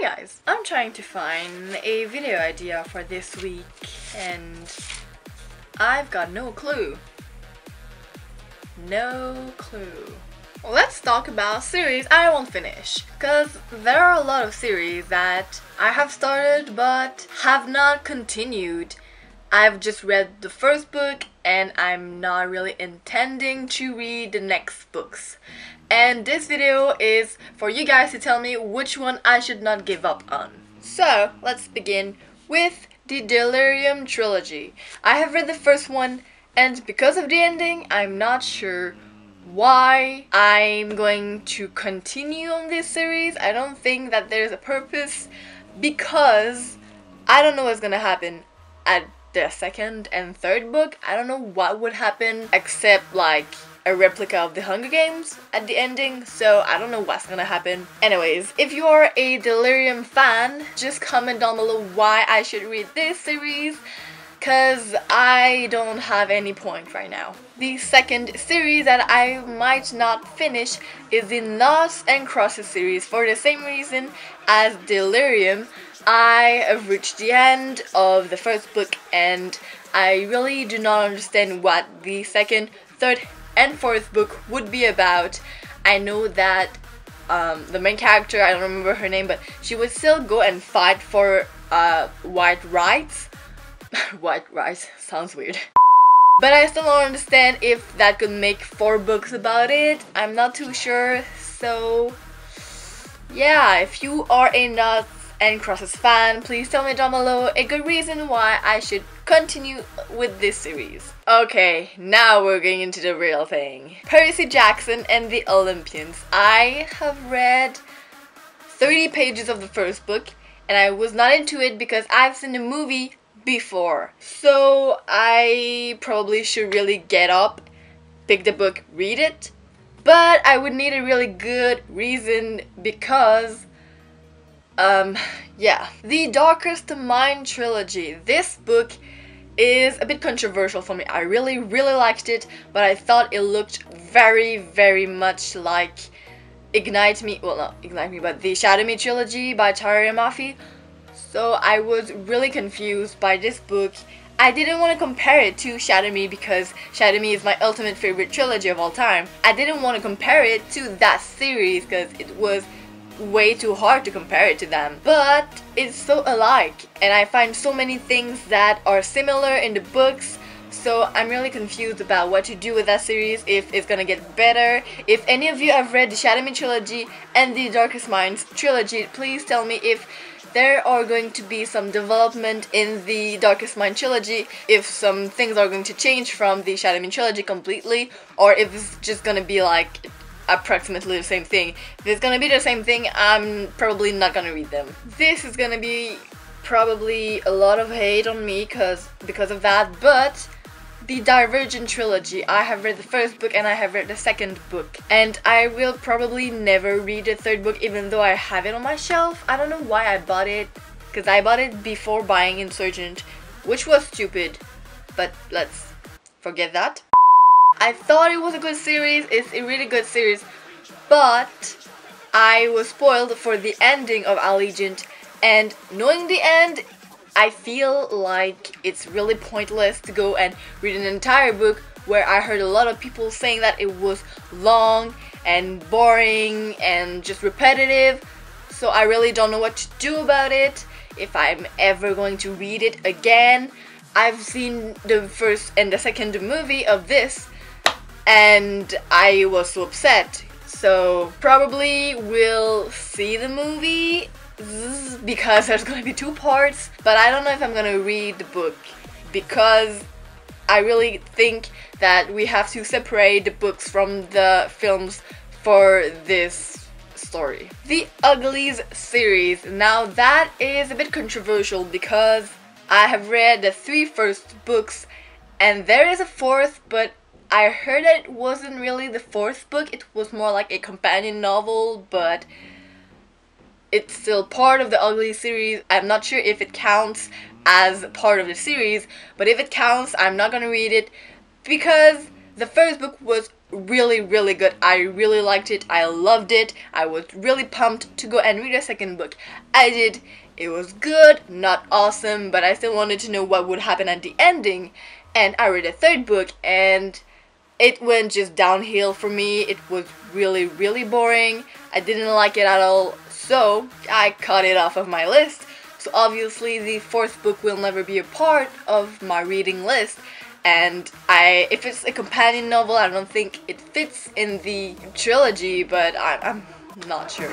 guys, I'm trying to find a video idea for this week and I've got no clue. No clue. Let's talk about series I won't finish, because there are a lot of series that I have started but have not continued. I've just read the first book and I'm not really intending to read the next books. And this video is for you guys to tell me which one I should not give up on. So let's begin with the Delirium Trilogy. I have read the first one and because of the ending, I'm not sure why I'm going to continue on this series. I don't think that there's a purpose because I don't know what's gonna happen at the second and third book. I don't know what would happen except like a replica of the Hunger Games at the ending, so I don't know what's gonna happen. Anyways, if you are a Delirium fan, just comment down below why I should read this series, cause I don't have any point right now. The second series that I might not finish is the Noughts and Crosses series. For the same reason as Delirium, I have reached the end of the first book and I really do not understand what the second, third, and fourth book would be about. I know that the main character, I don't remember her name, but she would still go and fight for white rights. White rights sounds weird. But I still don't understand if that could make 4 books about it. I'm not too sure. So yeah, if you are a Noughts and Crosses fan, please tell me down below a good reason why I should continue with this series. Okay, now we're getting into the real thing. Percy Jackson and the Olympians. I have read 30 pages of the first book and I was not into it because I've seen the movie before. So I probably should really get up, pick the book, read it. But I would need a really good reason because yeah. The Darkest Mind Trilogy. This book is a bit controversial for me. I really liked it, but I thought it looked very much like Ignite Me, well not Ignite Me, but the Shadow Me Trilogy by Tara Mafi. So I was really confused by this book. I didn't want to compare it to Shadow Me because Shadow Me is my ultimate favorite trilogy of all time. I didn't want to compare it to that series because it was way too hard to compare it to them, but it's so alike and I find so many things that are similar in the books, so I'm really confused about what to do with that series, if it's gonna get better. If any of you have read the Shadow Me Trilogy and the Darkest Minds Trilogy, please tell me if there are going to be some development in the Darkest Mind Trilogy, if some things are going to change from the Shadow Me Trilogy completely, or if it's just gonna be like approximately the same thing. If it's gonna be the same thing, I'm probably not gonna read them. This is gonna be probably a lot of hate on me because of that, but the Divergent Trilogy. I have read the first book and I have read the second book, and I will probably never read the third book even though I have it on my shelf. I don't know why I bought it, because I bought it before buying Insurgent, which was stupid, but let's forget that. I thought it was a good series, it's a really good series, but I was spoiled for the ending of Allegiant, and knowing the end, I feel like it's really pointless to go and read an entire book where I heard a lot of people saying that it was long and boring and just repetitive, so I really don't know what to do about it, if I'm ever going to read it again. I've seen the first and the second movie of this, and I was so upset, so probably will see the movie because there's gonna be 2 parts, but I don't know if I'm gonna read the book because I really think that we have to separate the books from the films for this story. The Uglies series. Now that is a bit controversial because I have read the 3 first books and there is a 4th, but I heard that it wasn't really the 4th book, it was more like a companion novel, but it's still part of the Ugly series. I'm not sure if it counts as part of the series, but if it counts, I'm not gonna read it because the first book was really, really good. I really liked it. I loved it. I was really pumped to go and read a second book. I did. It was good, not awesome, but I still wanted to know what would happen at the ending. And I read a third book and it went just downhill for me. It was really, really boring. I didn't like it at all, so I cut it off of my list. So obviously the fourth book will never be a part of my reading list. And if it's a companion novel, I don't think it fits in the trilogy, but I'm not sure.